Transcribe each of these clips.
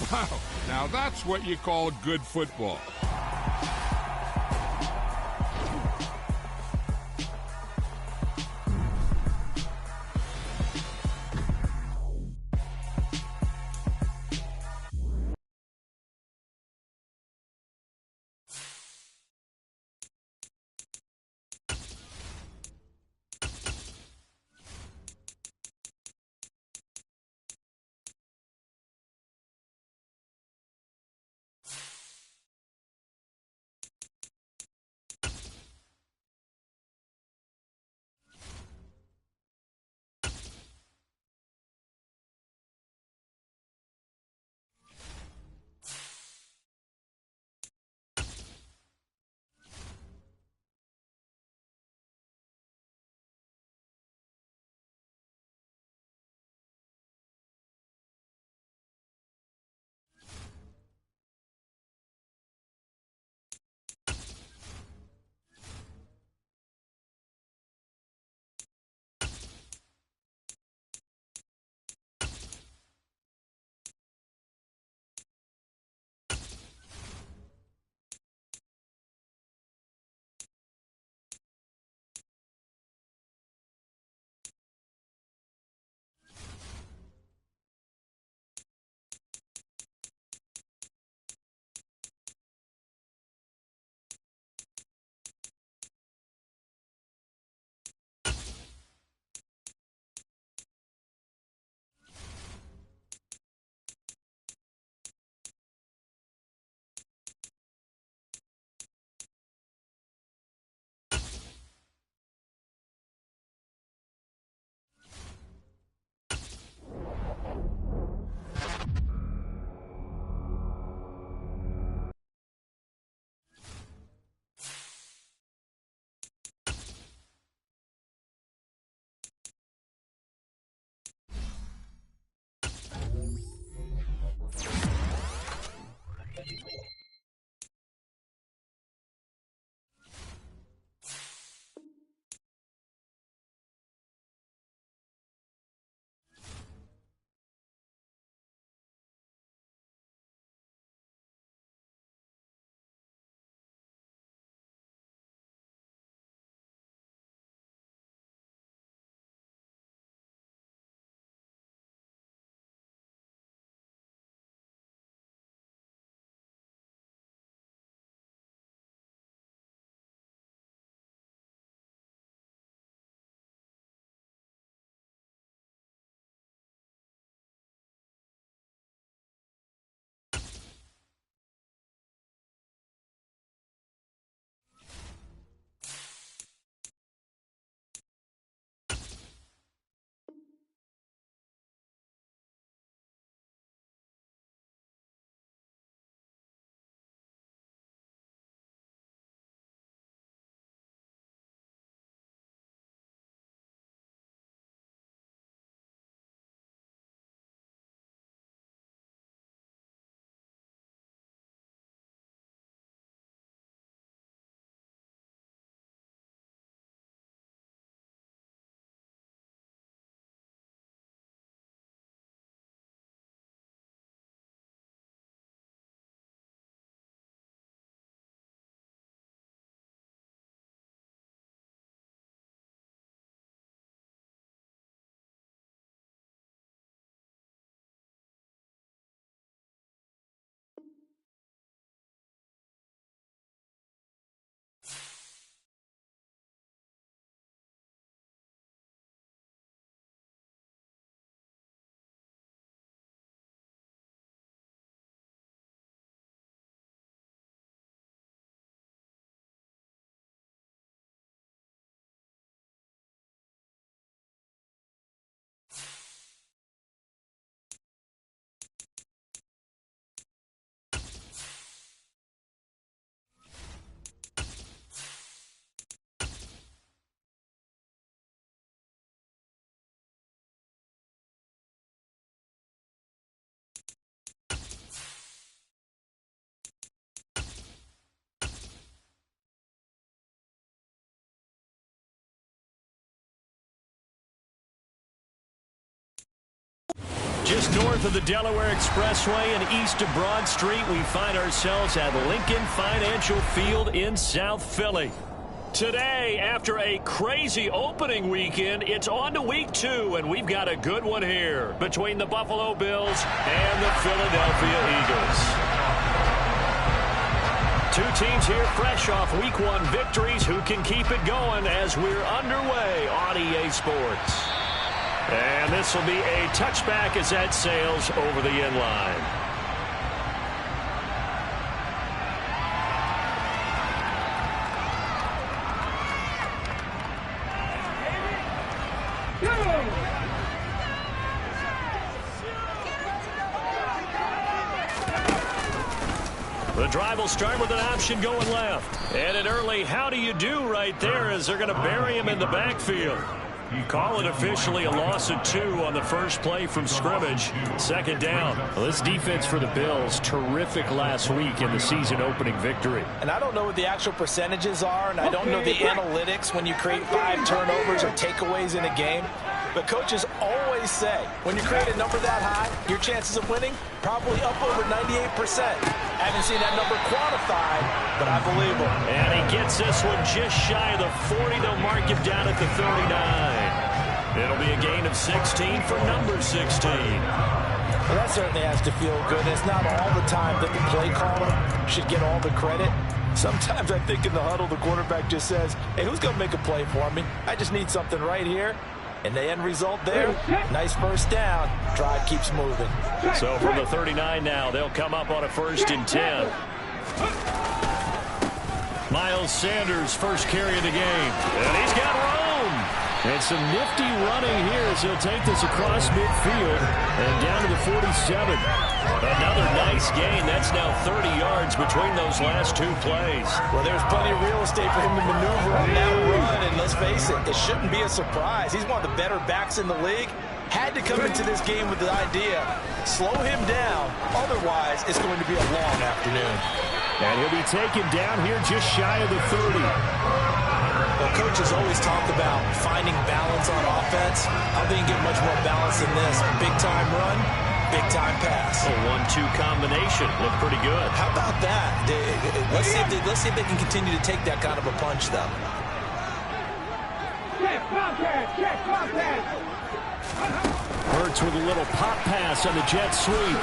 Wow, now that's what you call good football. Just north of the Delaware Expressway and east of Broad Street, we find ourselves at Lincoln Financial Field in South Philly. Today, after a crazy opening weekend, it's on to week 2, and we've got a good one here between the Buffalo Bills and the Philadelphia Eagles. Two teams here fresh off week 1 victories who can keep it going as we're underway on EA Sports. And this will be a touchback as that sails over the end line. The drive will start with an option going left. And an early how do you do right there as they're going to bury him in the backfield. You call it officially a loss of 2 on the first play from scrimmage. Second down. Well, this defense for the Bills, terrific last week in the season opening victory. And I don't know what the actual percentages are, and I don't know the analytics when you create 5 turnovers or takeaways in a game. But coaches always say, when you create a number that high, your chances of winning probably up over 98%. I haven't seen that number quantified, but I believe him. And he gets this one just shy of the 40. They'll mark him down at the 39. It'll be a gain of 16 for number 16. Well, that certainly has to feel good. It's not all the time that the play caller should get all the credit. Sometimes I think in the huddle, the quarterback just says, hey, who's going to make a play for me? I just need something right here. And the end result there, nice first down. Drive keeps moving. So from the 39 now, they'll come up on a 1st and 10. Miles Sanders, first carry of the game. And he's got room. And some nifty running here as he'll take this across midfield and down to the 47. Another nice gain. That's now 30 yards between those last 2 plays. Well, there's plenty of real estate for him to maneuver on that run. And let's face it, it shouldn't be a surprise. He's one of the better backs in the league. Had to come into this game with the idea, slow him down. Otherwise, it's going to be a long afternoon. And he'll be taken down here just shy of the 30. Well, coaches always talk about finding balance on offense. I think you get much more balance than this. Big-time run, big-time pass. A 1-2 combination. Looked pretty good. How about that? Let's see if they can continue to take that kind of a punch, though. Hurts with a little pop pass on the jet sweep.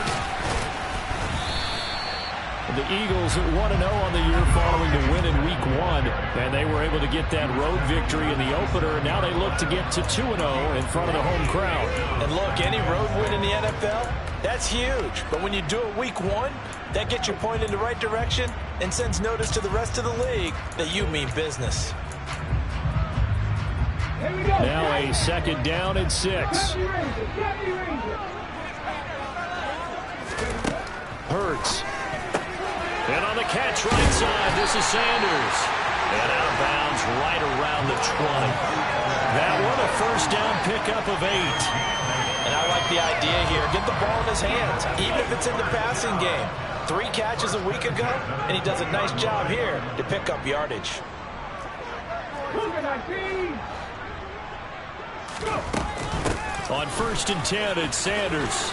The Eagles at 1-0 on the year following the win in week 1. And they were able to get that road victory in the opener. And now they look to get to 2-0 in front of the home crowd. And look, any road win in the NFL, that's huge. But when you do it week 1, that gets your point in the right direction and sends notice to the rest of the league that you mean business. Now a 2nd down and 6. Hurts. And on the catch right side, this is Sanders. And out of bounds right around the 20. That one a 1st down pickup of 8. And I like the idea here. Get the ball in his hands, even if it's in the passing game. 3 catches a week ago, and he does a nice job here to pick up yardage. On 1st and 10, it's Sanders.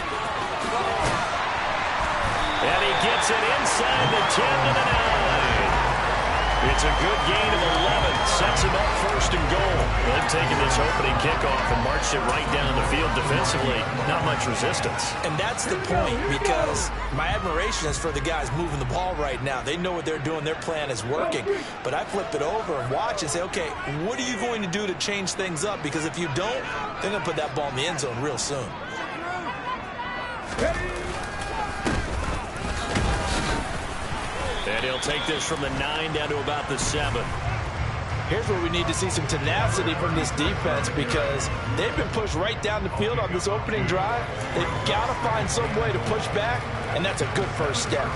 And he gets it inside the 10 to the 9. It's a good gain of 11. Sets him up 1st and goal. They've taken this opening kickoff and marched it right down the field defensively. Not much resistance. And that's the point, because my admiration is for the guys moving the ball right now. They know what they're doing. Their plan is working. But I flip it over and watch and say, okay, what are you going to do to change things up? Because if you don't, they're going to put that ball in the end zone real soon. And he'll take this from the 9 down to about the 7. Here's where we need to see some tenacity from this defense, because they've been pushed right down the field on this opening drive. They've got to find some way to push back, and that's a good first step.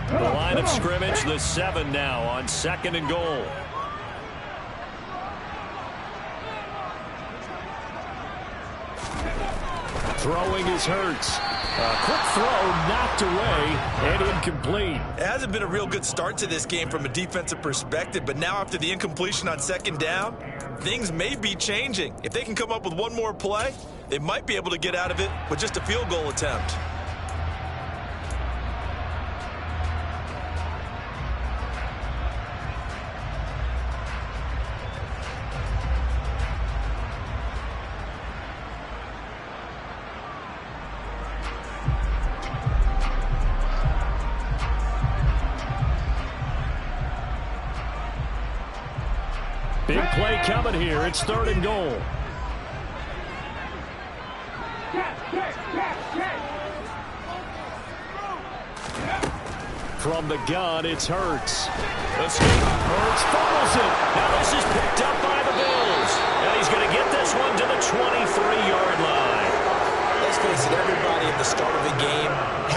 The line of scrimmage, the 7 now on 2nd and goal. Throwing is Hurts. Quick throw knocked away and incomplete. It hasn't been a real good start to this game from a defensive perspective, but now after the incompletion on second down, things may be changing. If they can come up with one more play, they might be able to get out of it with just a field goal attempt. Big play coming here. It's 3rd and goal. From the gun, it's Hurts. Hurts fumbles it. Now this is picked up by the Bills. And he's going to get this one to the 23-yard line. Let's face it, everybody at the start of a game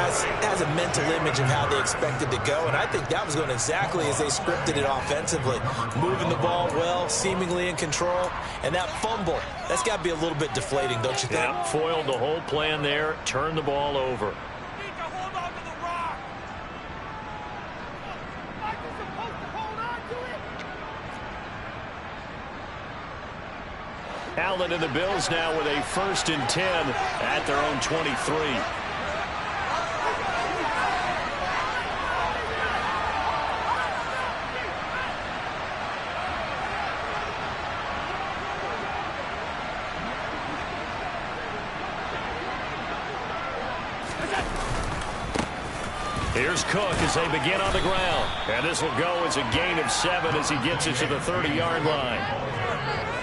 has a mental image of how they expect it to go, and I think that was going exactly as they scripted it offensively. Moving the ball well, seemingly in control, and that fumble, that's got to be a little bit deflating, don't you think? Yeah, foiled the whole plan there, turned the ball over. Allen and the Bills now with a 1st and 10 at their own 23. Here's Cook as they begin on the ground. And this will go as a gain of 7 as he gets it to the 30-yard line.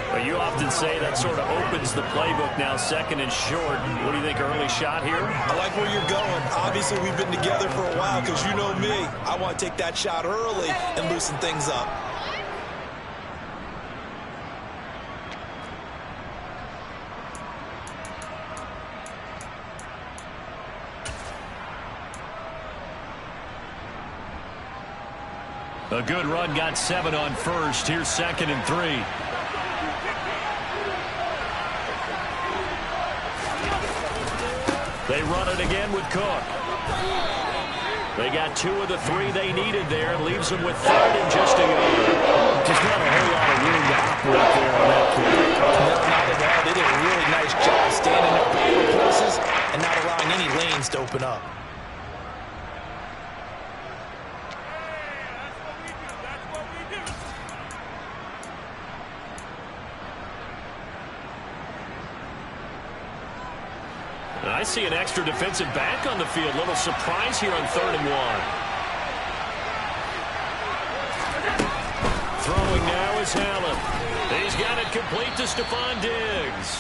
But you often say that sort of opens the playbook now, 2nd and short. What do you think, early shot here? I like where you're going. Obviously, we've been together for a while because you know me. I want to take that shot early and loosen things up. A good run, got 7 on 1st. Here's 2nd and 3. They run it again with Cook. They got 2 of the 3 they needed there. Leaves them with 3rd and just a yard. Just not a whole lot of room to operate there on that play. No, not at all. They did a really nice job standing up in places and not allowing any lanes to open up. I see an extra defensive back on the field. Little surprise here on 3rd and 1. Throwing now is Allen. He's got it complete to Stephon Diggs.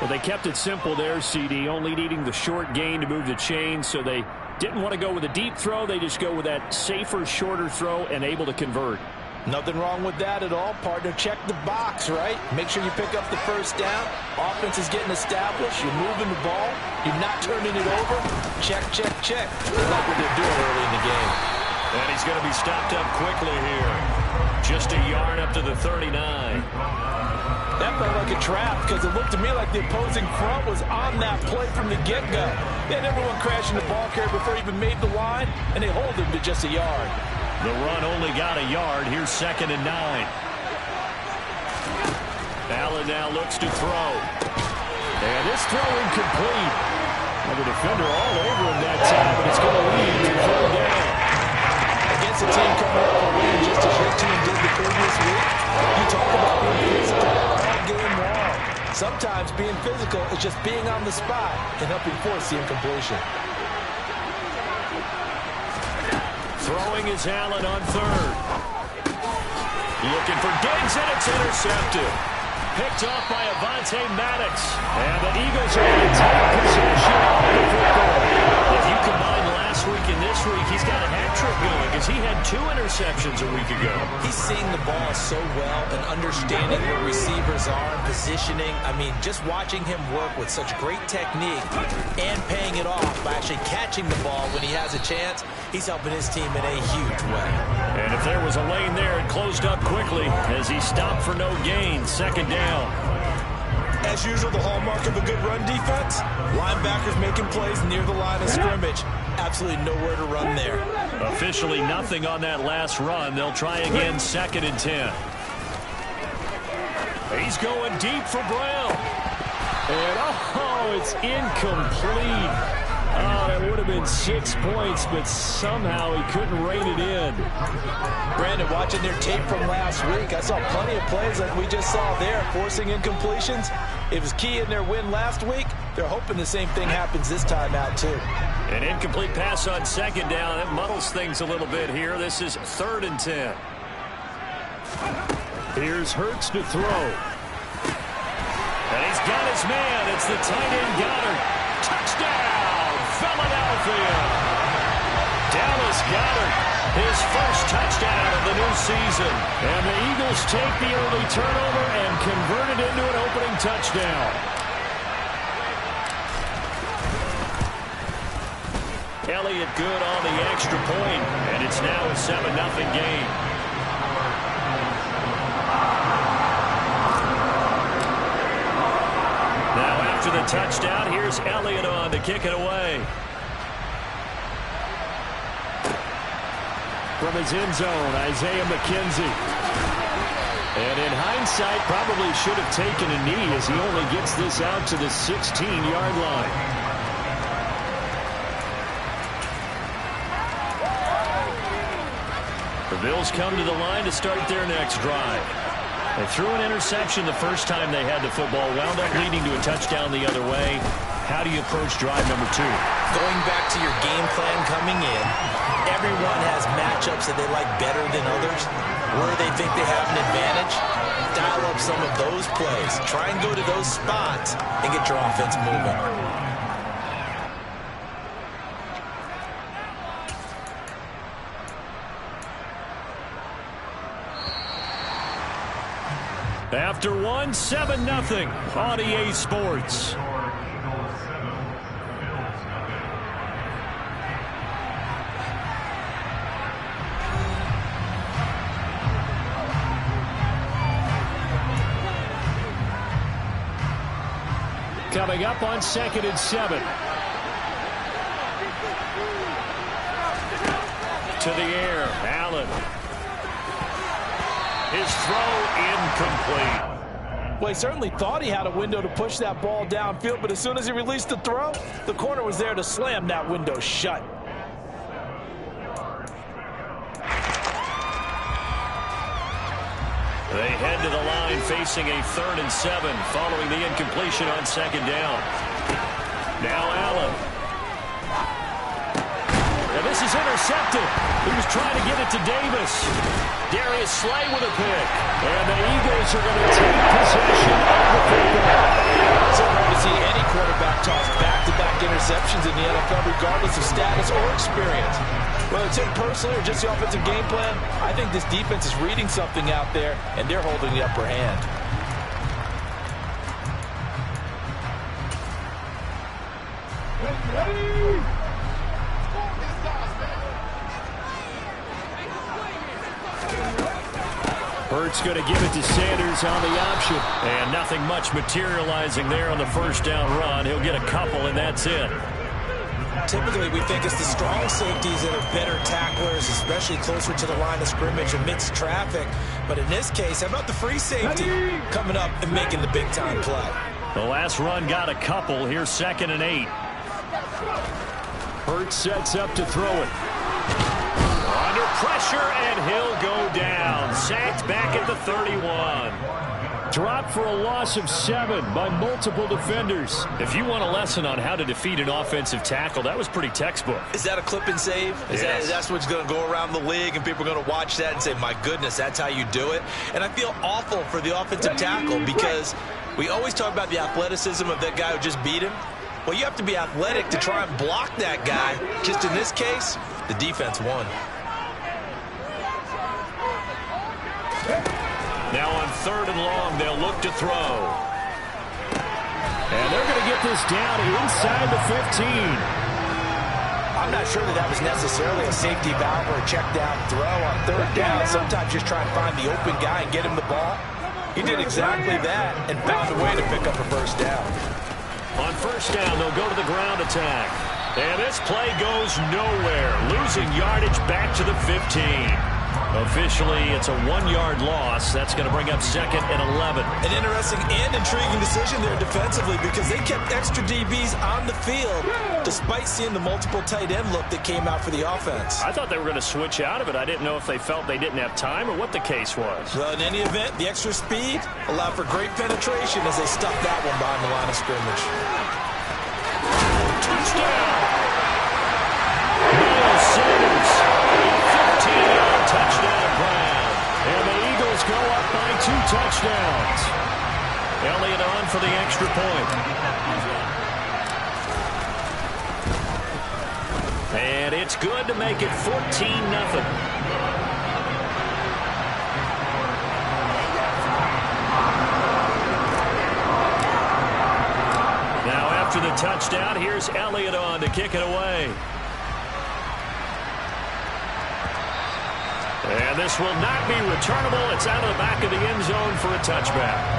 Well, they kept it simple there, CD, only needing the short gain to move the chains, so they didn't want to go with a deep throw. They just go with that safer, shorter throw and able to convert. Nothing wrong with that at all, partner. Check the box, right? Make sure you pick up the 1st down. Offense is getting established. You're moving the ball. You're not turning it over. Check, check, check. They like what they're doing early in the game. And he's going to be stopped up quickly here. Just a yard up to the 39. That felt like a trap because it looked to me like the opposing front was on that play from the get-go. They had everyone crashing the ball carrier before he even made the line, and they hold him to just a yard. The run only got a yard. Here's 2nd and 9. Allen now looks to throw. And this throw incomplete. Well, the defender all over him that time, but it's going to lead to 3rd down. Against a team coming up a win just as your team did the previous week, you talk about being physical all game long. Sometimes being physical is just being on the spot and helping force the incompletion. Throwing is Allen on 3rd. Looking for Diggs, and it's intercepted. Picked off by Avonte Maddox. And the Eagles are in tight possession of the football. If you combine last week and this week, he's got a hat trick going because he had 2 interceptions a week ago. He's seeing the ball so well and understanding where receivers are and positioning. I mean, just watching him work with such great technique and paying it off by actually catching the ball when he has a chance, he's helping his team in a huge way. And if there was a lane there, it closed up quickly as he stopped for no gain. 2nd down. As usual, the hallmark of a good run defense, linebackers making plays near the line of scrimmage. Absolutely nowhere to run there. Officially nothing on that last run. They'll try again, 2nd and 10. He's going deep for Brown. And, it's incomplete. Oh, that would have been 6 points, but somehow he couldn't rein it in. Brandon, watching their tape from last week, I saw plenty of plays like we just saw there, forcing incompletions. It was key in their win last week. They're hoping the same thing happens this time out, too. An incomplete pass on 2nd down. That muddles things a little bit here. This is 3rd and 10. Here's Hurts to throw. And he's got his man. It's the tight end Goddard. Touchdown, Philadelphia. Dallas Goddard, his first touchdown of the new season. And the Eagles take the early turnover and convert it into an opening touchdown. Elliott good on the extra point, and it's now a 7-0 game. Now after the touchdown, here's Elliott on to kick it away. From his end zone, Isaiah McKenzie. And in hindsight, probably should have taken a knee as he only gets this out to the 16-yard line. The Bills come to the line to start their next drive. They threw an interception the first time they had the football, wound up leading to a touchdown the other way. How do you approach drive number 2? Going back to your game plan coming in, everyone has matchups that they like better than others, where they think they have an advantage. Dial up some of those plays. Try and go to those spots and get your offense moving. After one, 7-0 on EA Sports. Coming up on 2nd and 7. To the air, Allen. His throw incomplete. Well, he certainly thought he had a window to push that ball downfield, but as soon as he released the throw, the corner was there to slam that window shut. They head to the line facing a 3rd and 7 following the incompletion on 2nd down. Now Allen. And this is intercepted. He was trying to get it to Davis. Darius Slay with a pick. And the Eagles are going to take possession of the football. So hard to see any quarterback toss back-to-back interceptions in the NFL, regardless of status or experience. Whether it's him personally or just the offensive game plan, I think this defense is reading something out there, and they're holding the upper hand. Hurts going to give it to Sanders on the option. And nothing much materializing there on the first down run. He'll get a couple, and that's it. Typically, we think it's the strong safeties that are better tacklers, especially closer to the line of scrimmage amidst traffic. But in this case, how about the free safety coming up and making the big-time play? The last run got a couple. Here's 2nd and 8. Hurts sets up to throw it. Under pressure, and he'll go down. Sacked back at the 31. Dropped for a loss of 7 by multiple defenders. If you want a lesson on how to defeat an offensive tackle, that was pretty textbook. Is that a clip and save? That's what's going to go around the league, and people are going to watch that and say, my goodness, that's how you do it? And I feel awful for the offensive tackle because we always talk about the athleticism of that guy who just beat him. Well, you have to be athletic to try and block that guy. Just in this case, the defense won. Now on 3rd and long, they'll look to throw. And they're going to get this down inside the 15. I'm not sure that was necessarily a safety valve or a check down throw on 3rd down. Sometimes just try and find the open guy and get him the ball. He did exactly that and found a way to pick up a first down. On first down, they'll go to the ground attack. And this play goes nowhere. Losing yardage back to the 15. Officially, it's a 1-yard loss. That's going to bring up second and 11. An interesting and intriguing decision there defensively because they kept extra DBs on the field despite seeing the multiple tight end look that came out for the offense. I thought they were going to switch out of it. I didn't know if they felt they didn't have time or what the case was. Well, in any event, the extra speed allowed for great penetration as they stuffed that one behind the line of scrimmage. Touchdown! Miles Sanders, 15-yard touchdown grab. And the Eagles go up by 2 touchdowns. Elliott on for the extra point. And it's good to make it 14-0. After the touchdown, here's Elliott on to kick it away. And this will not be returnable. It's out of the back of the end zone for a touchback.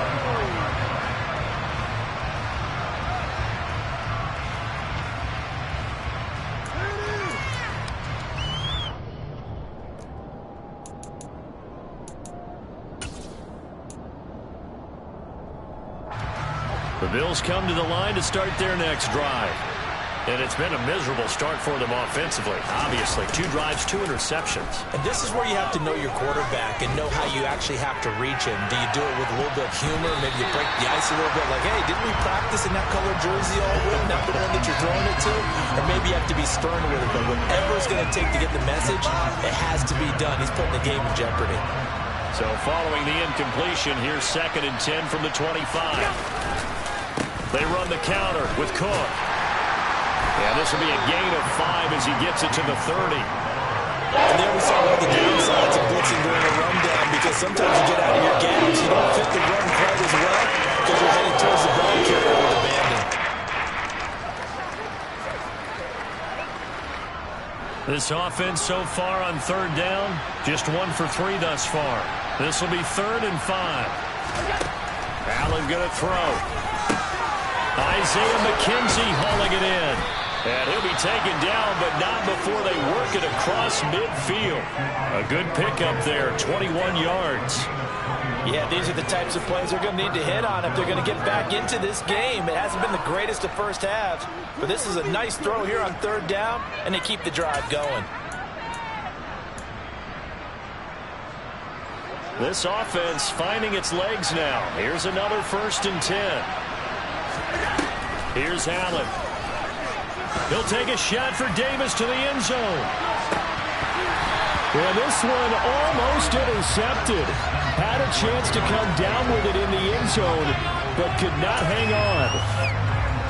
The Bills come to the line to start their next drive. And it's been a miserable start for them offensively. Obviously, 2 drives, 2 interceptions. And this is where you have to know your quarterback and know how you actually have to reach him. Do you do it with a little bit of humor? Maybe you break the ice a little bit like, hey, didn't we practice in that colored jersey all week? Not the one that you're throwing it to? Or maybe you have to be stern with it. But whatever it's going to take to get the message, it has to be done. He's putting the game in jeopardy. So following the incompletion, here's second and 10 from the 25. They run the counter with Cook. Yeah, this will be a gain of 5 as he gets it to the 30. And there we saw all the downsides of blitzing during a rundown because sometimes you get out of your games. You don't fit the run quite as well because you're heading towards the ball carrier with abandon. This offense so far on third down, just 1 for 3 thus far. This will be 3rd and 5. Allen going to throw. Isaiah McKenzie hauling it in. And he'll be taken down, but not before they work it across midfield. A good pickup there, 21 yards. Yeah, these are the types of plays they're going to need to hit on if they're going to get back into this game. It hasn't been the greatest of first halves, but this is a nice throw here on third down, and they keep the drive going. This offense finding its legs now. Here's another 1st and 10. Here's Allen. He'll take a shot for Davis to the end zone. And this one almost intercepted. Had a chance to come down with it in the end zone, but could not hang on.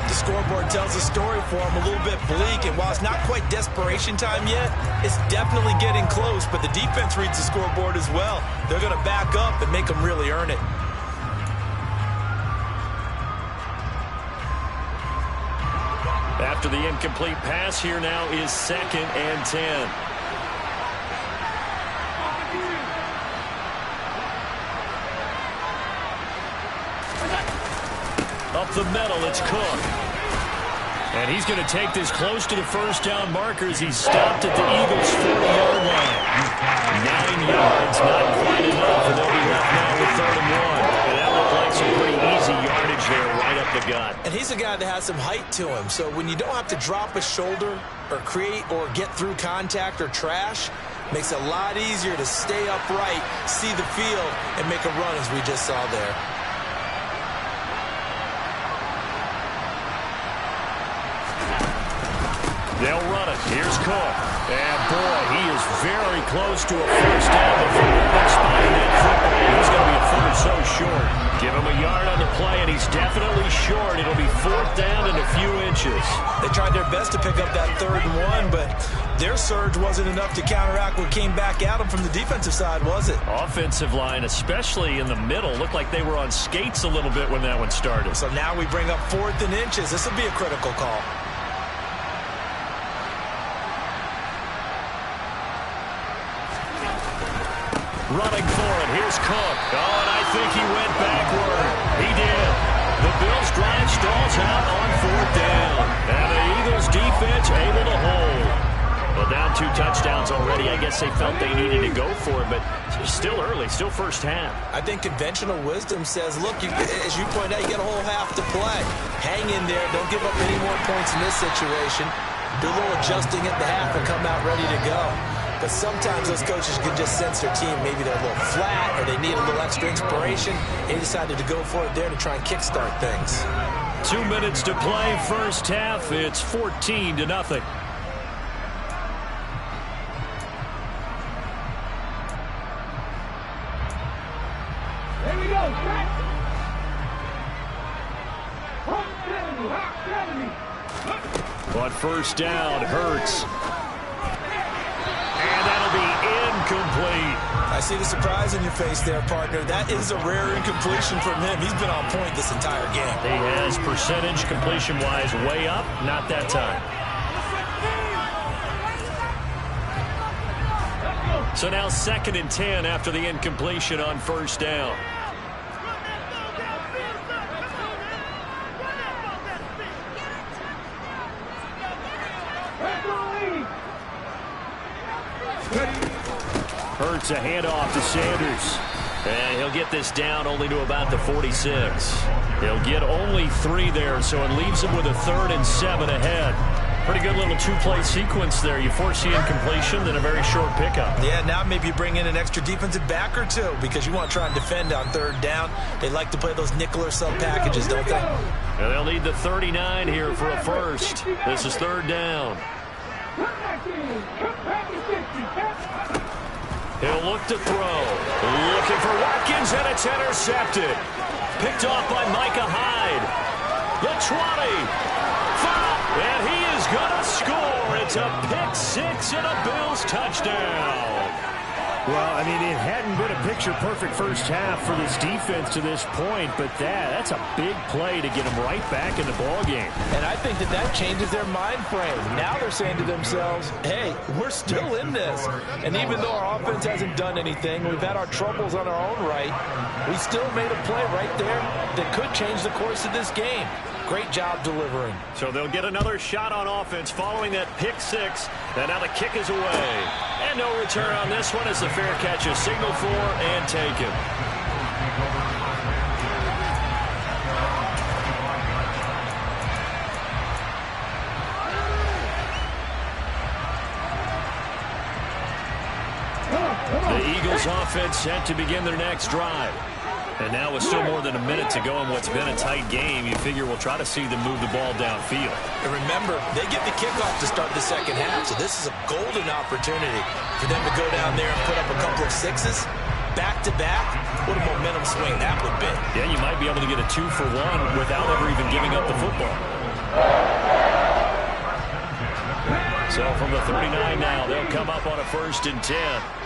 The scoreboard tells a story for him, a little bit bleak, and while it's not quite desperation time yet, it's definitely getting close, but the defense reads the scoreboard as well. They're going to back up and make them really earn it. After the incomplete pass, here now is 2nd and 10. Up the middle, it's Cook. And he's going to take this close to the first down marker as he's stopped at the Eagles' 40-yard line. 9 yards, not quite enough, and they'll be left now with 3rd and 1. And that looked like some pretty easy yardage there right up the gut. And he's a guy that has some height to him, so when you don't have to drop a shoulder or create or get through contact or trash, makes it a lot easier to stay upright, see the field, and make a run as we just saw there. They'll run it. Here's Cook. And, boy, he is very close to a first down. But from that spot in that football, he's going to be a foot or so short. Give him a yard on the play, and he's definitely short. It'll be 4th down and a few inches. They tried their best to pick up that 3rd and 1, but their surge wasn't enough to counteract what came back at them from the defensive side, was it? Offensive line, especially in the middle, looked like they were on skates a little bit when that one started. So now we bring up 4th and inches. This will be a critical call. Running for it. Here's Cook. Oh, and I think he went backward. He did. The Bills drive stalls out on 4th down. And the Eagles defense able to hold. Well, down 2 touchdowns already. I guess they felt they needed to go for it, but it's still early, still first half. I think conventional wisdom says, look, as you point out, you got a whole half to play. Hang in there. Don't give up any more points in this situation. Do a little adjusting at the half and come out ready to go. But sometimes those coaches can just sense their team. Maybe they're a little flat or they need a little extra inspiration. They decided to go for it there to try and kickstart things. 2 minutes to play, first half. It's 14-0. On first down, Hurts. And that'll be incomplete. I see the surprise in your face there, partner. That is a rare incompletion from him. He's been on point this entire game. He has percentage completion-wise way up. Not that time. So now 2nd and 10 after the incompletion on first down. Hurts a handoff to Sanders. And he'll get this down only to about the 46. He'll get only 3 there, so it leaves him with a 3rd and 7 ahead. Pretty good little 2-play sequence there. You force the incompletion, then a very short pickup. Yeah, now maybe you bring in an extra defensive back or 2 because you want to try and defend on 3rd down. They like to play those nickel or sub packages, don't they? And they'll need the 39 here for a first. This is 3rd down. He'll look to throw. Looking for Watkins, and it's intercepted. Picked off by Micah Hyde. The 20. And he is going to score. It's a pick-6 and a Bills touchdown. Well, I mean, it hadn't been a picture-perfect first half for this defense to this point, but that's a big play to get them right back in the ballgame. And I think that changes their mind frame. Now they're saying to themselves, hey, we're still in this. And even though our offense hasn't done anything, we've had our troubles on our own right, we still made a play right there that could change the course of this game. Great job delivering. So they'll get another shot on offense following that pick-6. And now the kick is away. And no return on this one as the fair catch is signaled for and taken. The Eagles offense set to begin their next drive. And now with still more than a minute to go in what's been a tight game, you figure we'll try to see them move the ball downfield. And remember, they get the kickoff to start the second half, so this is a golden opportunity for them to go down there and put up a couple of 6s. Back-to-back, what a momentum swing that would be. Yeah, you might be able to get a 2-for-1 without ever even giving up the football. So from the 39 now, they'll come up on a 1st and 10.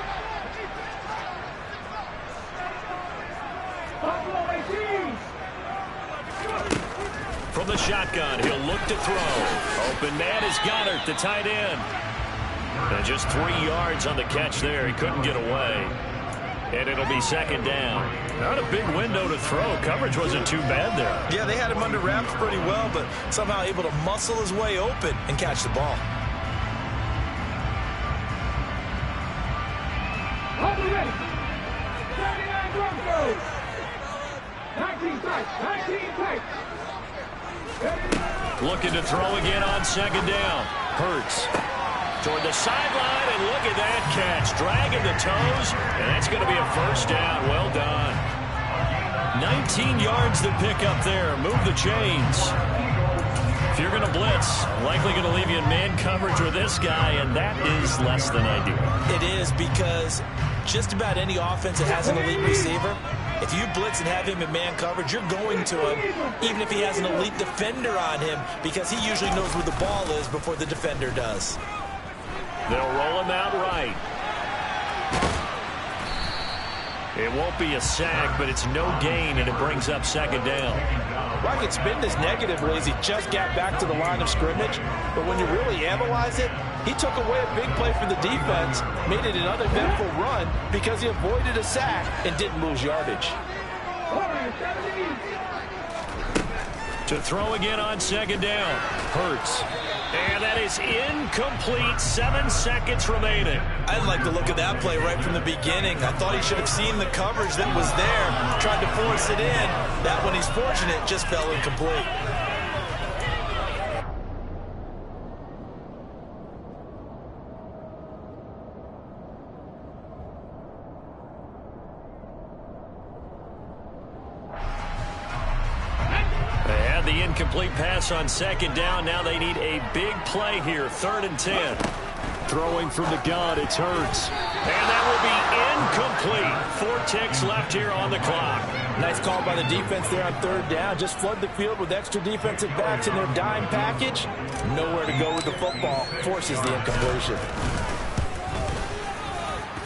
From the shotgun, he'll look to throw. Open man is Goddard, the tight end. And just 3 yards on the catch there. He couldn't get away. And it'll be 2nd down. Not a big window to throw. Coverage wasn't too bad there. Yeah, they had him under wraps pretty well, but somehow able to muscle his way open and catch the ball. Looking to throw again on 2nd down. Hurts toward the sideline, and look at that catch. Dragging the toes, and that's going to be a 1st down. Well done. 19 yards to pick up there. Move the chains. If you're going to blitz, likely going to leave you in man coverage with this guy, and that is less than ideal. It is, because just about any offense that has an elite receiver, if you blitz and have him in man coverage, you're going to him, even if he has an elite defender on him, because he usually knows where the ball is before the defender does. They'll roll him out right. It won't be a sack, but it's no gain, and it brings up 2nd down. Well, I could spin this negatively as he just got back to the line of scrimmage, but when you really analyze it, He took away a big play for the defense, made it an uneventful run because he avoided a sack and didn't lose yardage. To throw again on second down. Hurts. And that is incomplete. 7 seconds remaining. I like the look of that play right from the beginning. I thought he should have seen the coverage that was there, tried to force it in. That one, he's fortunate, just fell incomplete. The incomplete pass on second down. Now they need a big play here. 3rd and 10. Throwing from the gun, it's Hurts. And that will be incomplete. 4 ticks left here on the clock. Nice call by the defense there on 3rd down. Just flood the field with extra defensive backs in their dime package. Nowhere to go with the football. Forces the incompletion.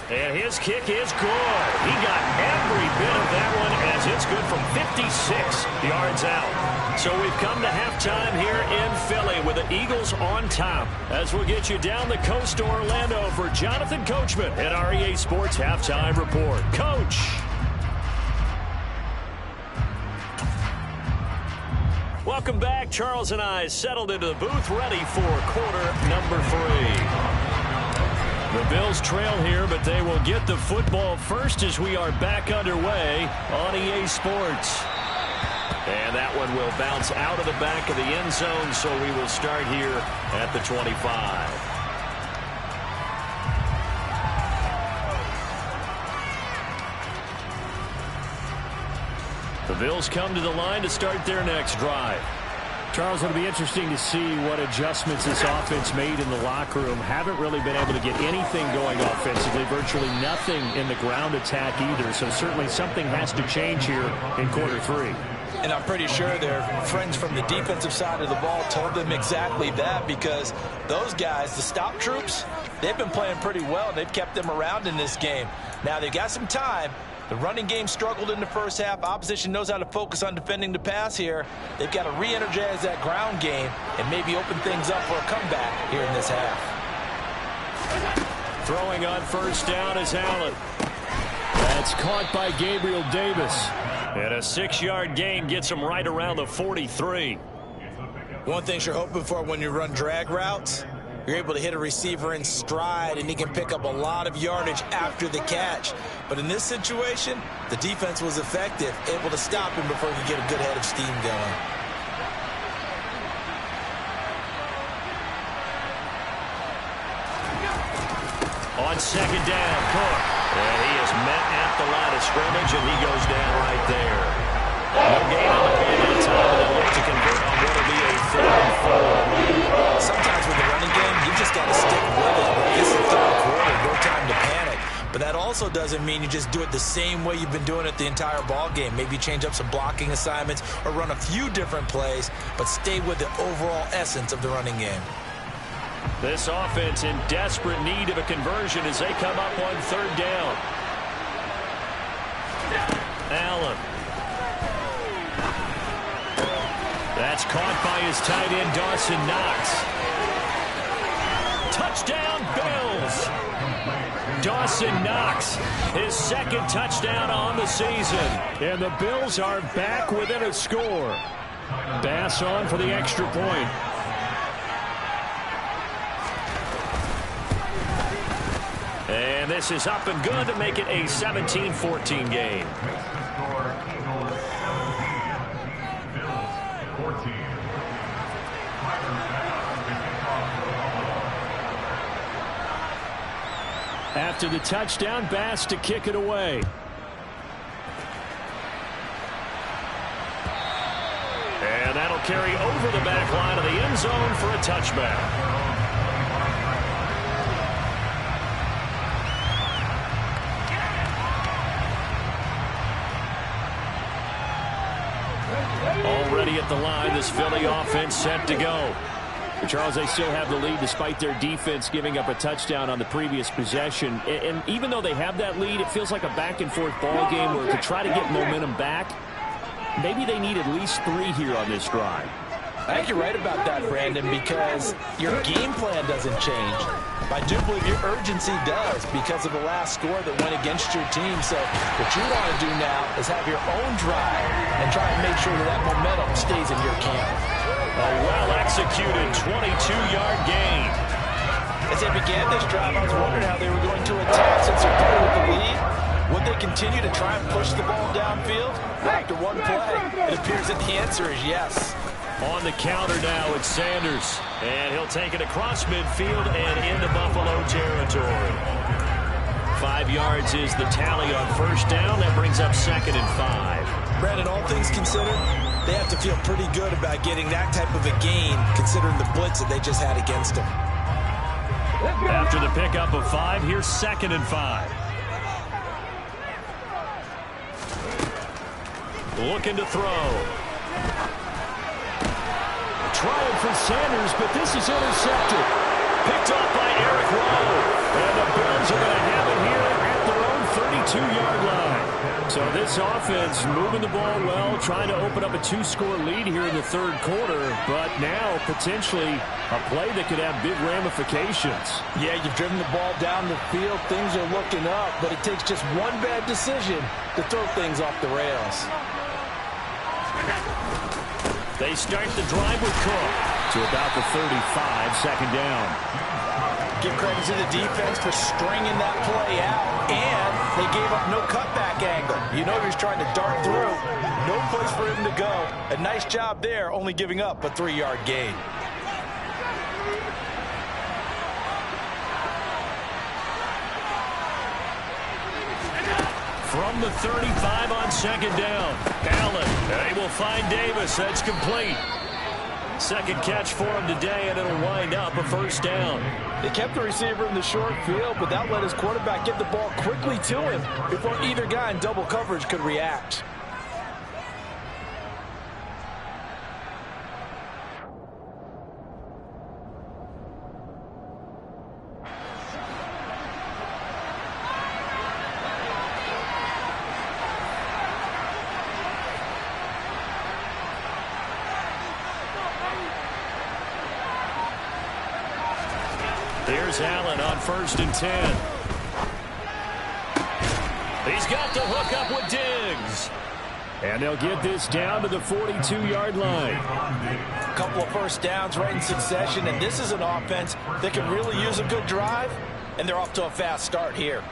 And his kick is good. He got every bit of that one as it's good from 56 yards out. So we've come to halftime here in Philly with the Eagles on top. As we'll get you down the coast to Orlando for Jonathan Coachman at our EA Sports Halftime Report. Coach. Welcome back. Charles and I settled into the booth ready for quarter number 3. The Bills trail here, but they will get the football first as we are back underway on EA Sports. And that one will bounce out of the back of the end zone, so we will start here at the 25. The Bills come to the line to start their next drive. Charles, it'll be interesting to see what adjustments this offense made in the locker room. Haven't really been able to get anything going offensively, virtually nothing in the ground attack either. So certainly something has to change here in quarter 3. And I'm pretty sure their friends from the defensive side of the ball told them exactly that, because those guys, the stop troops, they've been playing pretty well. They've kept them around in this game. Now they've got some time. The running game struggled in the first half. Opposition knows how to focus on defending the pass here. They've got to re-energize that ground game and maybe open things up for a comeback here in this half. Throwing on first down is Allen. That's caught by Gabriel Davis. And a 6-yard gain gets him right around the 43. One thing you're hoping for when you run drag routes, you're able to hit a receiver in stride, and he can pick up a lot of yardage after the catch. But in this situation, the defense was effective, able to stop him before he could get a good head of steam going. On second down, Cook. And he is met at the line of scrimmage, and he goes down right there. No gain on the play that time, and they'll look to convert on what will be a 3rd and 4. Sometimes with the running game, you just got to stick with it. It's the 3rd quarter, no time to panic. But that also doesn't mean you just do it the same way you've been doing it the entire ball game. Maybe change up some blocking assignments or run a few different plays, but stay with the overall essence of the running game. This offense in desperate need of a conversion as they come up on 3rd down. Allen. That's caught by his tight end, Dawson Knox. Touchdown, Bills. Dawson Knox, his 2nd touchdown on the season. And the Bills are back within a score. Bass on for the extra point. And this is up and good to make it a 17-14 game. After the touchdown, Bass to kick it away. And that'll carry over the back line of the end zone for a touchback. Already at the line, this Philly offense set to go. But Charles, they still have the lead despite their defense giving up a touchdown on the previous possession. And even though they have that lead, it feels like a back-and-forth ball game where to try to get momentum back, maybe they need at least 3 here on this drive. I think you're right about that, Brandon, because your game plan doesn't change. I do believe your urgency does because of the last score that went against your team. So what you want to do now is have your own drive and try and make sure that momentum stays in your camp. A well-executed 22-yard gain. As they began this drive, I was wondering how they were going to attack since they're playing with the lead. Would they continue to try and push the ball downfield after one play? It appears that the answer is yes. On the counter now, it's Sanders. And he'll take it across midfield and into Buffalo territory. 5 yards is the tally on first down. That brings up 2nd and 5. Brandon, all things considered, they have to feel pretty good about getting that type of a gain, considering the blitz that they just had against them. After the pickup of 5, here's 2nd and 5. Looking to throw. Trying for Sanders, but this is intercepted. Picked off by Eric Rowe. And the Bills are going to have it here at their own 32-yard line. So this offense moving the ball well, trying to open up a 2-score lead here in the 3rd quarter, but now potentially a play that could have big ramifications. Yeah, you've driven the ball down the field. Things are looking up, but it takes just one bad decision to throw things off the rails. They start the drive with Cook. To about the 35, 2nd down. Give credit to the defense for stringing that play out, and they gave up no cutback angle. You know he was trying to dart through. No place for him to go. A nice job there, only giving up a 3-yard gain. From the 35 on 2nd down. Allen, they will find Davis. That's complete. 2nd catch for him today, and it'll wind up a 1st down. They kept the receiver in the short field, but that let his quarterback get the ball quickly to him before either guy in double coverage could react. Here's Allen on 1st and 10. He's got the hook up with Diggs. And they'll get this down to the 42-yard line. A couple of 1st downs right in succession, and this is an offense that can really use a good drive, and they're off to a fast start here.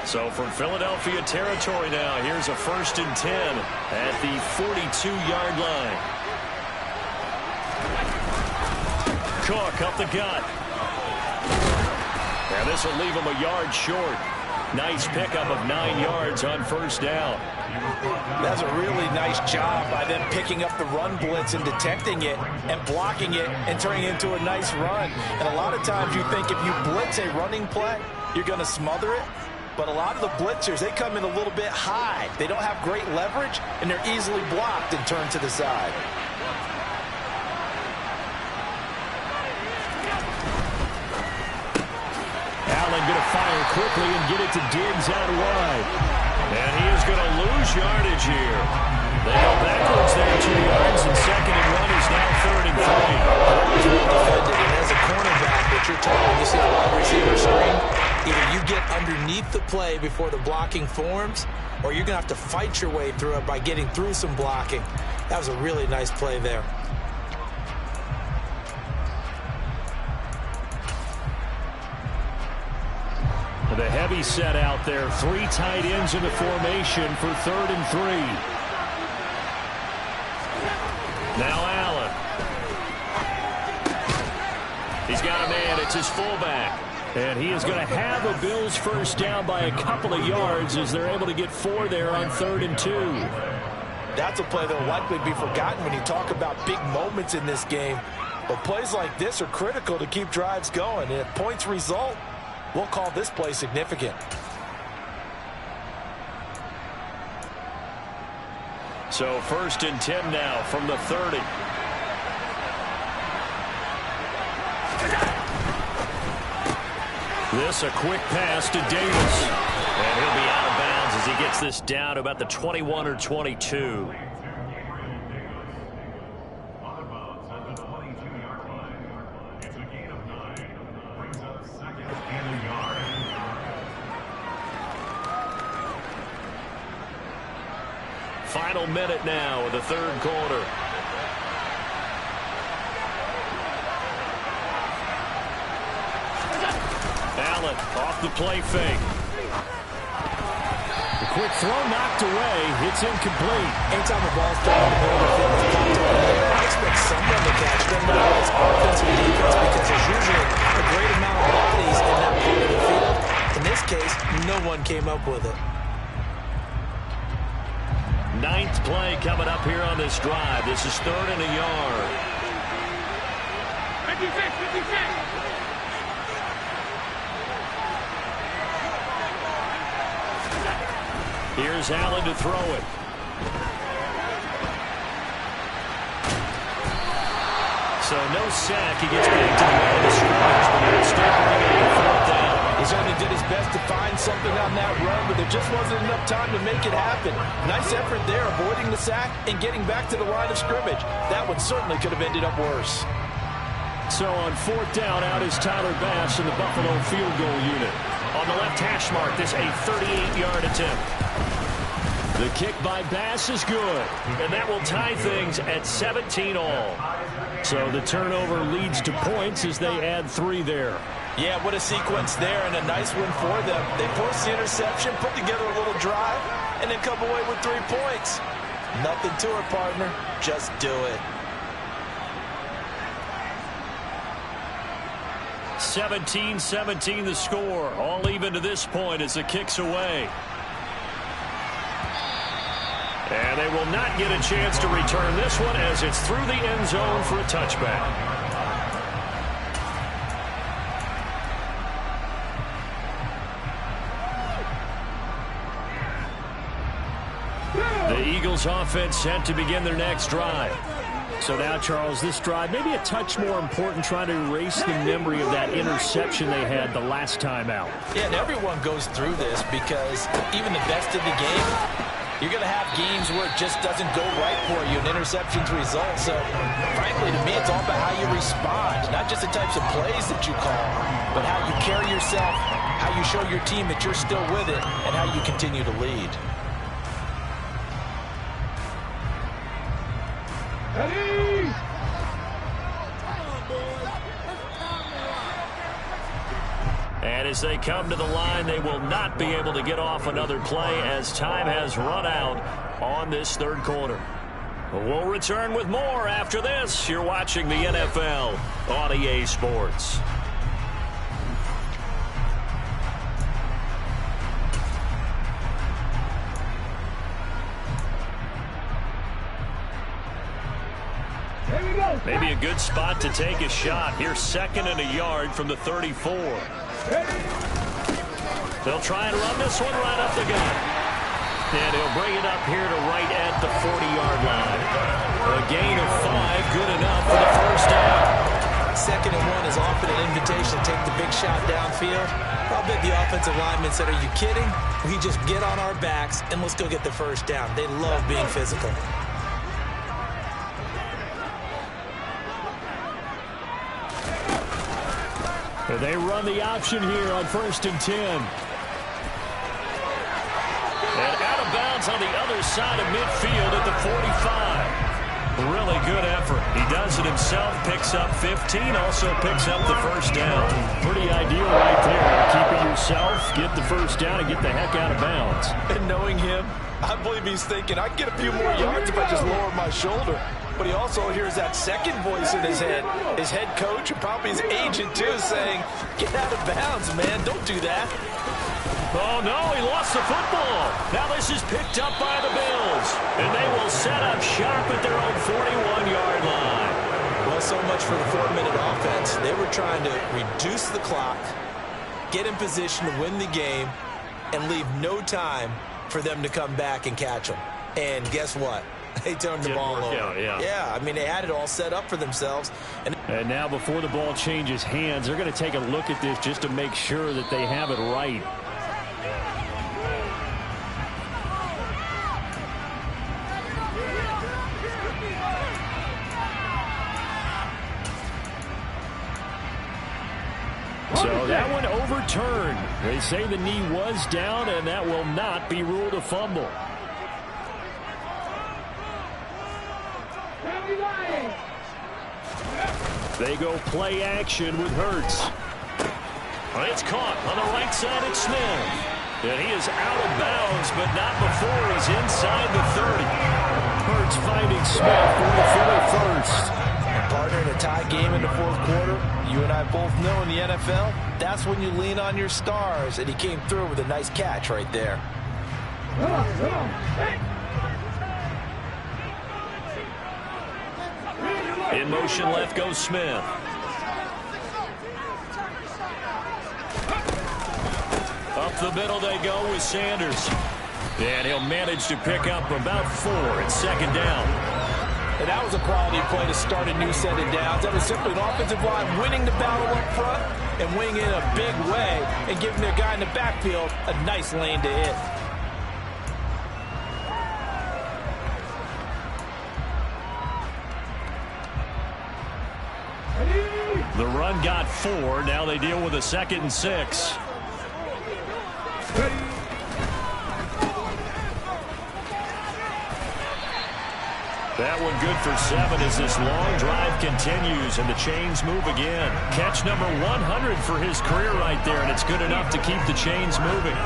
So from Philadelphia territory now, here's a 1st and 10 at the 42-yard line. Cook up the gut. And this will leave him a yard short. Nice pickup of 9 yards on 1st down. That's a really nice job by them picking up the run blitz and detecting it and blocking it and turning it into a nice run. And a lot of times you think if you blitz a running play, you're going to smother it. But a lot of the blitzers, they come in a little bit high. They don't have great leverage, and they're easily blocked and turned to the side. Allen going to fire quickly and get it to Diggs out wide. And he is going to lose yardage here. They go backwards there 2 yards, and 2nd and 1 is now 3rd and 3. Well defended, and as a cornerback, what you're told when you see a wide receiver screen, either you get underneath the play before the blocking forms, or you're going to have to fight your way through it by getting through some blocking. That was a really nice play there. The heavy set out there. 3 tight ends in the formation for 3rd and 3. Now Allen. He's got a man. It's his fullback. And he is going to have a Bills 1st down by a couple of yards as they're able to get 4 there on 3rd and 2. That's a play that will likely be forgotten when you talk about big moments in this game. But plays like this are critical to keep drives going. And if points result, we'll call this play significant. So 1st and 10 now from the 30. This a quick pass to Davis. And he'll be out of bounds as he he gets this down to about the 21 or 22. Final minute now of the third quarter. Allen off the play fake. The quick throw knocked away. It's incomplete. Anytime the ball's thrown in the middle of the field, it's popped over there. I expect someone to catch them, whether it's offense or defense, because there's usually a great amount of bodies in that part of the field. In this case, no one came up with it. Ninth play coming up here on this drive. This is 3rd and a yard. 56. Here's Allen to throw it. So no sack. He gets back to the line of the scrimmage, but he'll still bring it in 4th down. He certainly did his best to find something on that run, but there just wasn't enough time to make it happen. Nice effort there, avoiding the sack and getting back to the line of scrimmage. That one certainly could have ended up worse. So on 4th down, out is Tyler Bass in the Buffalo field goal unit. On the left hash mark, this a 38-yard attempt. The kick by Bass is good. And that will tie things at 17 all. So the turnover leads to points as they add 3 there. Yeah, what a sequence there, and a nice one for them. They forced the interception, put together a little drive, and then come away with 3 points. Nothing to it, partner. Just do it. 17-17 the score. All even to this point as the kick's away. And they will not get a chance to return this one as it's through the end zone for a touchback. The Eagles offense set to begin their next drive. So now, Charles, this drive maybe a touch more important, trying to erase the memory of that interception they had the last time out. Yeah, and everyone goes through this because even the best in the game, you're going to have games where it just doesn't go right for you, and interceptions result. So, frankly, to me, it's all about how you respond, not just the types of plays that you call, but how you carry yourself, how you show your team that you're still with it, and how you continue to lead. And as they come to the line, they will not be able to get off another play as time has run out on this third quarter. We'll return with more after this. You're watching the NFL on EA Sports. Maybe a good spot to take a shot. Here's 2nd and a yard from the 34. They'll try and run this one right up the gut. And he'll bring it up here to right at the 40-yard line. A gain of 5, good enough for the first down. 2nd and 1 is often an invitation to take the big shot downfield. I'll bet the offensive linemen said, are you kidding? We just get on our backs and let's go get the first down. They love being physical. They run the option here on 1st and 10. And out of bounds on the other side of midfield at the 45. Really good effort. He does it himself, picks up 15, also picks up the first down. Pretty ideal right there. Keep it yourself, get the first down, and get the heck out of bounds. And knowing him, I believe he's thinking, I can get a few more yards if I just lower my shoulder. But he also hears that second voice in his head coach, and probably his agent too, saying, get out of bounds, man, don't do that. Oh, no, he lost the football. Now this is picked up by the Bills, and they will set up shop at their own 41-yard line. Well, so much for the 4-minute offense. They were trying to reduce the clock, get in position to win the game, and leave no time for them to come back and catch them. And guess what? They turned the ball over. Yeah, I mean, they had it all set up for themselves. And now before the ball changes hands, they're going to take a look at this just to make sure that they have it right. So that one overturned. They say the knee was down, and that will not be ruled a fumble. They go play action with Hurts. It's caught on the right side at Smith. And he is out of bounds, but not before he's inside the 30. Hurts finding Smith for the first. And partner, in a tie game in the fourth quarter, you and I both know in the NFL, that's when you lean on your stars. And he came through with a nice catch right there. Come on. Hey. In motion left goes Smith. Up the middle they go with Sanders. And he'll manage to pick up about 4 at second down. And that was a quality play to start a new set of downs. That was simply an offensive line winning the battle up front and winning it in a big way and giving their guy in the backfield a nice lane to hit. The run got 4. Now they deal with a 2nd and 6. That one good for 7 as this long drive continues and the chains move again. Catch number 100 for his career right there, and it's good enough to keep the chains moving.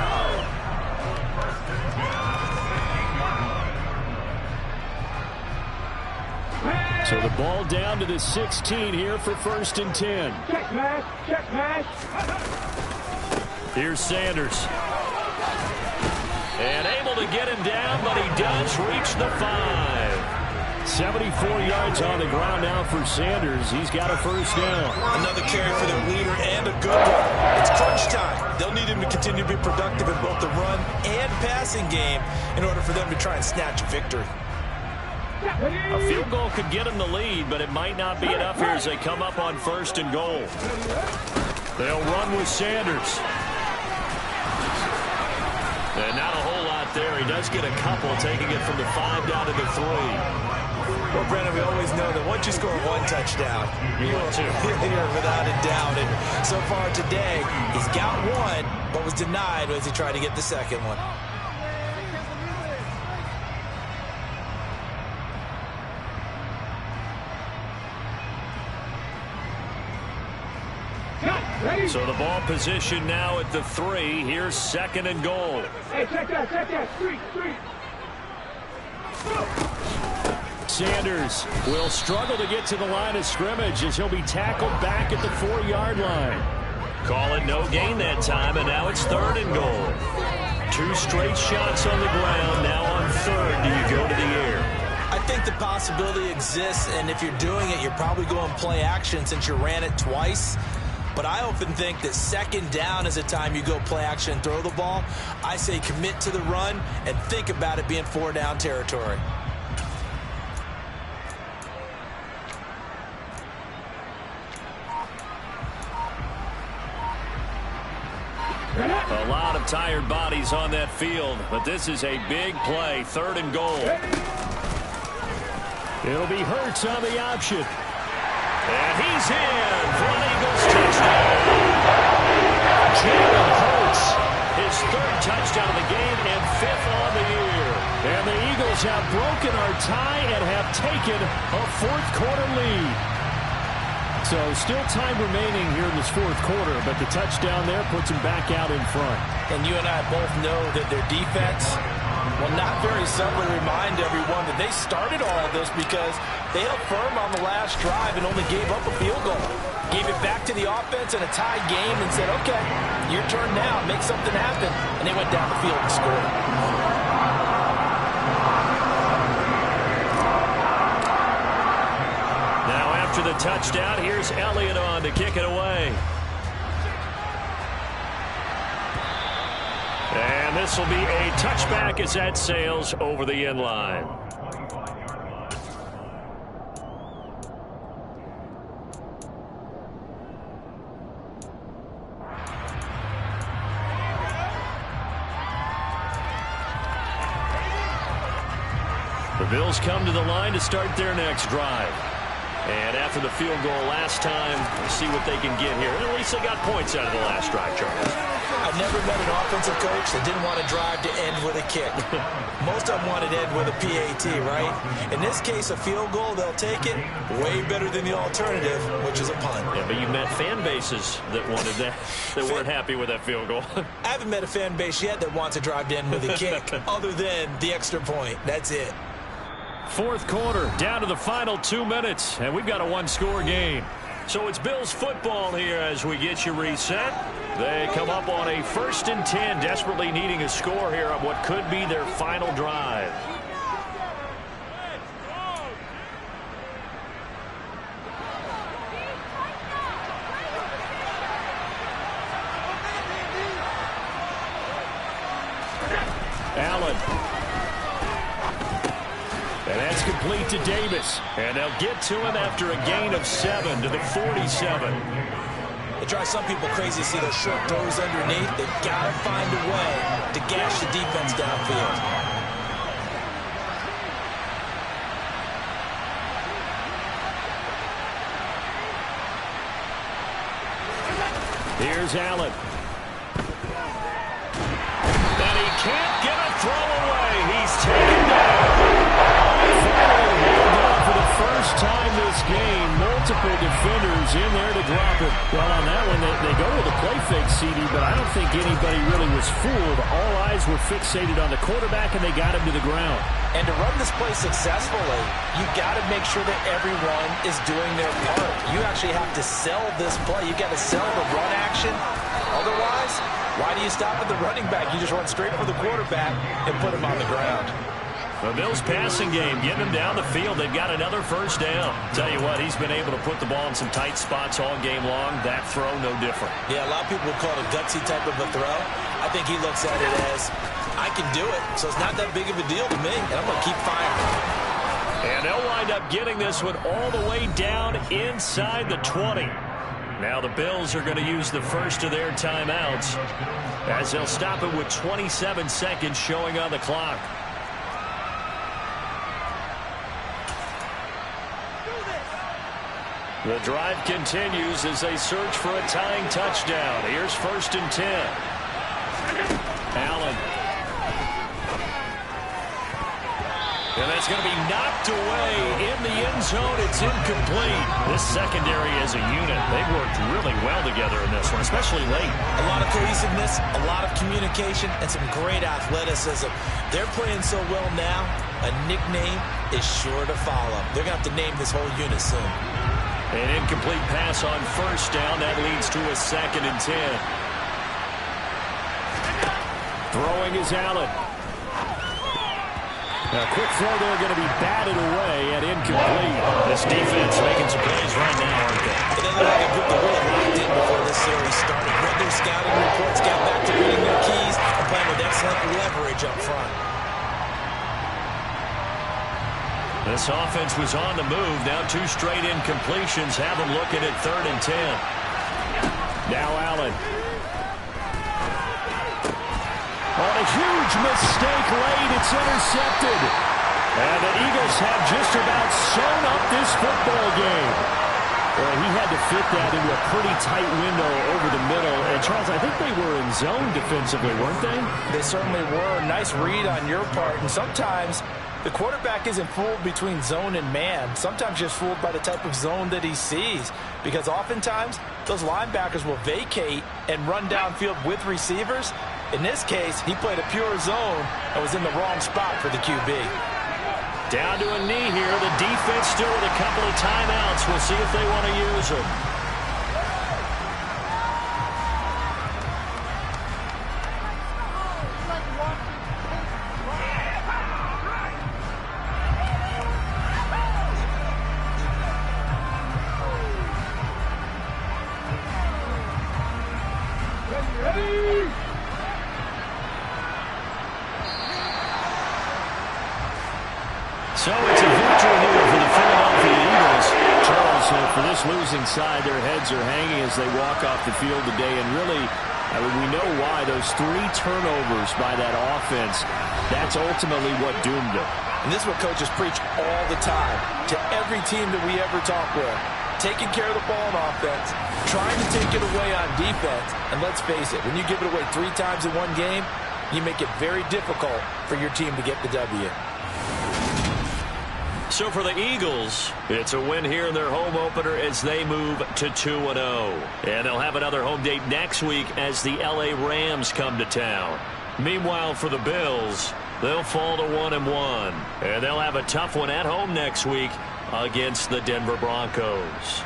So the ball down to the 16 here for 1st and 10. Check pass. Here's Sanders. And able to get him down, but he does reach the 5. 74 yards on the ground now for Sanders. He's got a 1st down. Another carry for their leader and a good one. It's crunch time. They'll need him to continue to be productive in both the run and passing game in order for them to try and snatch a victory. A field goal could get them the lead, but it might not be enough here as they come up on 1st and goal. They'll run with Sanders. And not a whole lot there. He does get a couple, taking it from the 5 down to the 3. Well, Brandon, we always know that once you score 1 touchdown, you're without a doubt. And so far today, he's got 1, but was denied as he tried to get the 2nd one. So the ball position now at the 3. Here's 2nd and goal. Hey, check that. Street. Sanders will struggle to get to the line of scrimmage as he'll be tackled back at the 4-yard line. Call it no gain that time, and now it's 3rd and goal. 2 straight shots on the ground. Now on 3rd, do you go to the air? I think the possibility exists, and if you're doing it, you're probably going play action since you ran it twice. But I often think that 2nd down is a time you go play action and throw the ball. I say commit to the run and think about it being 4-down territory. A lot of tired bodies on that field, but this is a big play. 3rd and goal. It'll be Hurts on the option. And he's in for an Eagles touchdown. Jalen Hurts, his 3rd touchdown of the game and 5th on the year. And the Eagles have broken our tie and have taken a 4th quarter lead. So still time remaining here in this 4th quarter, but the touchdown there puts them back out in front. And you and I both know that their defense will not very subtly remind everyone that they started all of this because they held firm on the last drive and only gave up a field goal. Gave it back to the offense in a tied game and said, okay, your turn now, make something happen. And they went down the field and scored. After the touchdown, here's Elliott on to kick it away. And this will be a touchback as that sails over the end line. The Bills come to the line to start their next drive. And after the field goal last time, we'll see what they can get here. And at least they got points out of the last drive, Charles. I've never met an offensive coach that didn't want to drive to end with a kick. Most of them wanted to end with a PAT, right? In this case, a field goal, they'll take it. Way better than the alternative, which is a punt. Yeah, but you met fan bases that wanted that, that weren't happy with that field goal. I haven't met a fan base yet that wants to drive to end with a kick, other than the extra point. That's it. Fourth quarter, down to the final 2 minutes, and we've got a one-score game. So it's Bills football here as we get you reset. They come up on a 1st and 10, desperately needing a score here on what could be their final drive. Allen. And that's complete to Davis. And they'll get to him after a gain of 7 to the 47. It drives some people crazy to see those short throws underneath. They've got to find a way to gash the defense downfield. Here's Allen. And he can't get a throw away. He's taken down. For the first time this game, multiple defenders in there to drop it. Well, on that one, they go with a play fake, CD, but I don't think anybody really was fooled. All eyes were fixated on the quarterback, and they got him to the ground. And to run this play successfully, you got to make sure that everyone is doing their part. You actually have to sell this play. You got to sell the run action. Otherwise, why do you stop at the running back? You just run straight for the quarterback and put him on the ground. The Bills passing game, getting them down the field. They've got another first down. Tell you what, he's been able to put the ball in some tight spots all game long. That throw, no different. Yeah, a lot of people would call it a gutsy type of a throw. I think he looks at it as, I can do it, so it's not that big of a deal to me, and I'm going to keep firing. And they'll wind up getting this one all the way down inside the 20. Now the Bills are going to use the first of their timeouts as they'll stop it with 27 seconds showing on the clock. The drive continues as they search for a tying touchdown. Here's 1st and 10. Allen. And that's going to be knocked away in the end zone. It's incomplete. This secondary as a unit, they've worked really well together in this one, especially late. A lot of cohesiveness, a lot of communication, and some great athleticism. They're playing so well now, a nickname is sure to follow. They're going to have to name this whole unit soon. An incomplete pass on first down. That leads to a 2nd and 10. Throwing is Allen. Now, a quick throw there going to be batted away and incomplete. This defense making some plays right now, aren't they? It looked like a group that really locked in before this series started. Read their scouting reports, got back to reading their keys, and playing with excellent leverage up front. This offense was on the move. Now 2 straight incompletions have them looking at 3rd and 10. Now Allen. On a huge mistake late, it's intercepted. And the Eagles have just about sewn up this football game. Well, he had to fit that into a pretty tight window over the middle. And Charles, I think they were in zone defensively, weren't they? They certainly were. Nice read on your part. And sometimes the quarterback isn't fooled between zone and man. Sometimes just fooled by the type of zone that he sees. Because oftentimes, those linebackers will vacate and run downfield with receivers. In this case, he played a pure zone and was in the wrong spot for the QB. Down to a knee here. The defense still with a couple of timeouts. We'll see if they want to use them. So it's a victory here for the Philadelphia Eagles. Charles, for this losing side, their heads are hanging as they walk off the field today. And really, I mean, we know why. Those 3 turnovers by that offense, that's ultimately what doomed them. And this is what coaches preach all the time to every team that we ever talk with. Taking care of the ball on offense, trying to take it away on defense. And let's face it, when you give it away 3 times in one game, you make it very difficult for your team to get the W. So for the Eagles, it's a win here in their home opener as they move to 2-0. And they'll have another home date next week as the L.A. Rams come to town. Meanwhile, for the Bills, they'll fall to 1-1. And they'll have a tough one at home next week against the Denver Broncos.